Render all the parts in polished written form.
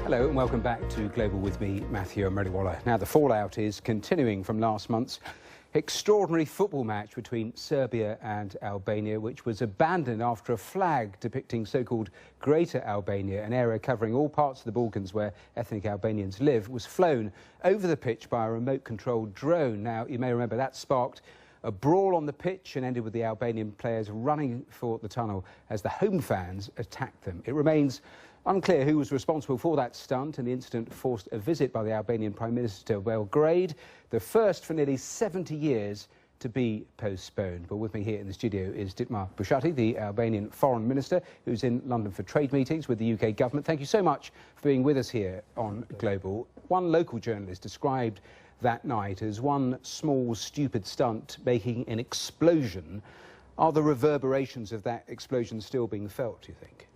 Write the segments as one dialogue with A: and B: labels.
A: Hello and welcome back to Global with me, Matthew Amreliwala. Now, the fallout is continuing from last month's extraordinary football match between Serbia and Albania, which was abandoned after a flag depicting so-called Greater Albania, an area covering all parts of the Balkans where ethnic Albanians live, was flown over the pitch by a remote-controlled drone. Now, you may remember that sparked a brawl on the pitch and ended with the Albanian players running for the tunnel as the home fans attacked them. It remains unclear who was responsible for that stunt, and the incident forced a visit by the Albanian Prime Minister to Belgrade, the first for nearly 70 years to be postponed. But with me here in the studio is Ministrit Bushati, the Albanian Foreign Minister, who's in London for trade meetings with the UK government. Thank you so much for being with us here on Global. One local journalist described that night as one small, stupid stunt making an explosion. Are the reverberations of that explosion still being felt, do you think?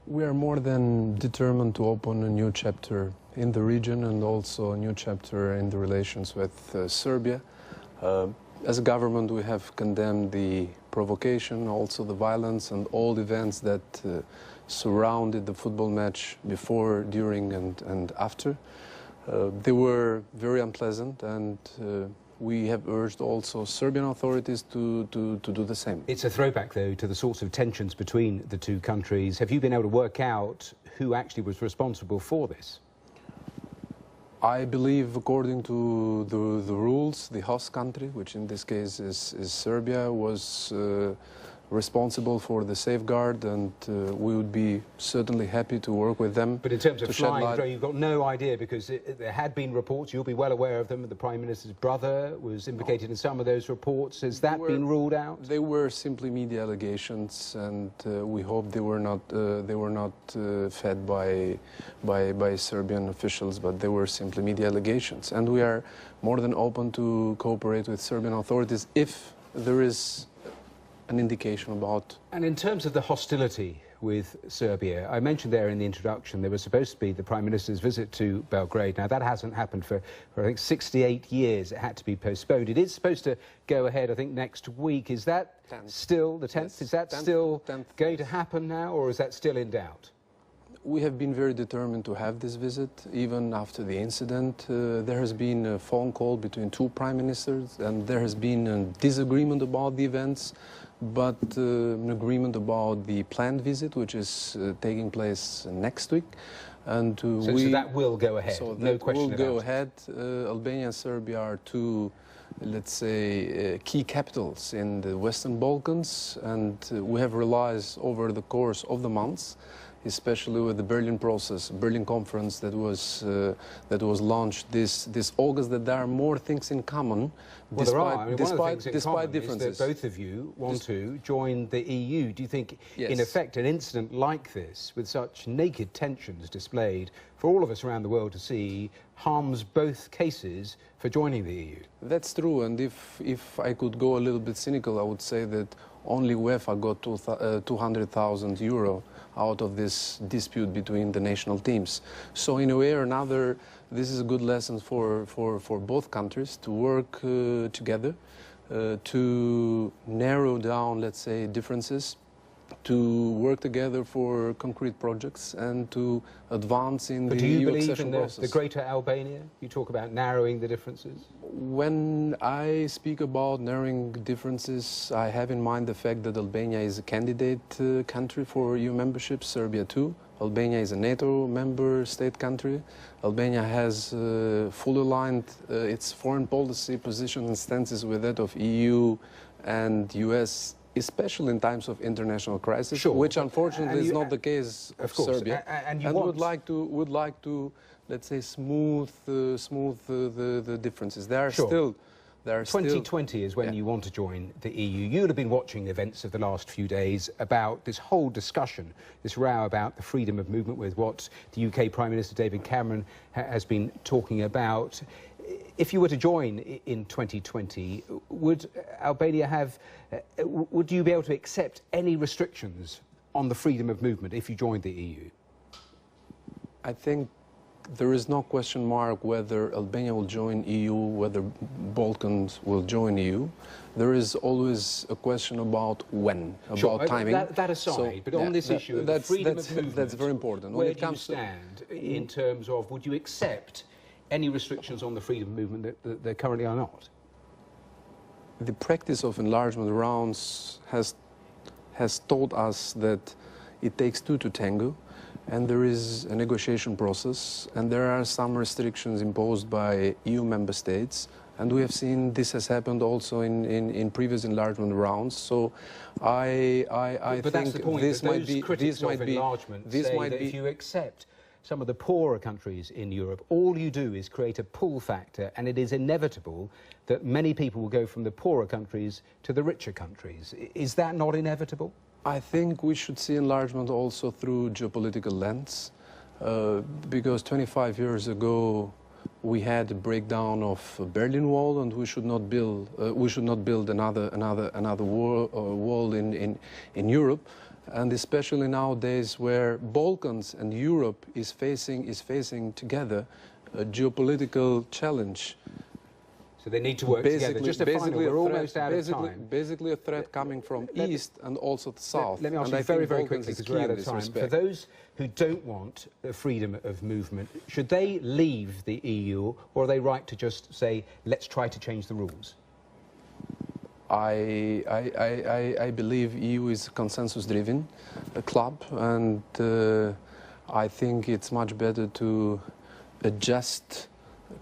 B: We are more than determined to open a new chapter in the region and also a new chapter in the relations with Serbia. As a government, we have condemned the provocation, also the violence and all events that surrounded the football match before, during and after. They were very unpleasant, and we have urged also Serbian authorities to do the same.
A: It's a throwback, though, to the sorts of tensions between the two countries. Have you been able to work out who actually was responsible for this?
B: I believe, according to the rules, the host country, which in this case is Serbia, was responsible for the safeguard, and we would be certainly happy to work with them.
A: But in terms of flying, you've got no idea, because there had been reports, you'll be well aware of them, the Prime Minister's brother was implicated in some of those reports. Has that been ruled out?
B: They were simply media allegations, and we hope they were not fed by Serbian officials, but they were simply media allegations. And we are more than open to cooperate with Serbian authorities if there is an indication about.
A: And in terms of the hostility with Serbia, I mentioned there in the introduction there was supposed to be the Prime Minister's visit to Belgrade. Now, that hasn't happened for I think 68 years. It had to be postponed. It is supposed to go ahead, I think, next week. Is that still the 10th? Yes. Is that still going to happen now, or is that still in doubt?
B: We have been very determined to have this visit, even after the incident. There has been a phone call between two prime ministers, and there has been a disagreement about the events, but an agreement about the planned visit, which is taking place next week. And
A: so that will go ahead,
B: so
A: no question
B: about it. Will go ahead. Albania and Serbia are two, let's say, key capitals in the Western Balkans, and we have realized over the course of the months, especially with the Berlin process, Berlin conference that was launched this August, that there are more things in common,
A: despite
B: differences.
A: That both of you want to join the EU. Do you think, in effect, an incident like this, with such naked tensions displayed for all of us around the world to see, harms both cases for joining the EU?
B: That's true, and if I could go a little bit cynical, I would say that only UEFA got 200,000 euro out of this dispute between the national teams. So in a way or another, this is a good lesson for both countries to work together, to narrow down, let's say, differences, to work together for concrete projects and to advance in the EU accession process.
A: Do you believe in the Greater Albania? You talk about narrowing the differences.
B: When I speak about narrowing differences, I have in mind the fact that Albania is a candidate country for EU membership, Serbia too. Albania is a NATO member state country. Albania has fully aligned its foreign policy position and stances with that of EU and US, especially in times of international crisis, which unfortunately is not the case of Serbia. And would like to, let's say, smooth the differences. There are still.
A: 2020 is when you want to join the EU. You'll have been watching events of the last few days about this whole discussion, this row about the freedom of movement, with what the UK Prime Minister David Cameron has been talking about. If you were to join in 2020, would Albania have, would you be able to accept any restrictions on the freedom of movement if you joined the EU?
B: I think there is no question mark whether Albania will join EU, whether Balkans will join EU. There is always a question about when, about timing.
A: That aside, but on this issue of the freedom of movement,
B: that's very important.
A: Where do you stand in terms of, would you accept any restrictions on the freedom of movement that there currently are not?
B: The practice of enlargement rounds has taught us that it takes two to tango, and there is a negotiation process, and there are some restrictions imposed by EU member states, and we have seen this has happened also in previous enlargement rounds. So I
A: but
B: think
A: that's the point,
B: this might be
A: enlargement say that if you accept some of the poorer countries in Europe, all you do is create a pull factor, and it is inevitable that many people will go from the poorer countries to the richer countries. Is that not inevitable?
B: I think we should see enlargement also through geopolitical lens, because 25 years ago we had a breakdown of the Berlin Wall, and we should not build another wall in Europe. And especially nowadays, where Balkans and Europe is facing together a geopolitical challenge.
A: So they need to work together. Just a final, we're almost out of time.
B: Basically a threat coming from east and also the south.
A: Let me ask you very, very quickly, because we're out of time. For those who don't want the freedom of movement, should they leave the EU, or are they right to just say, let's try to change the rules?
B: I believe EU is a consensus-driven club, and I think it's much better to adjust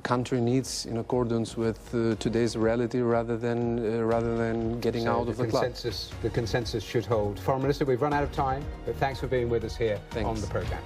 B: country needs in accordance with today's reality rather than getting out of the club.
A: The consensus should hold. Foreign Minister, we've run out of time, but thanks for being with us here on the programme.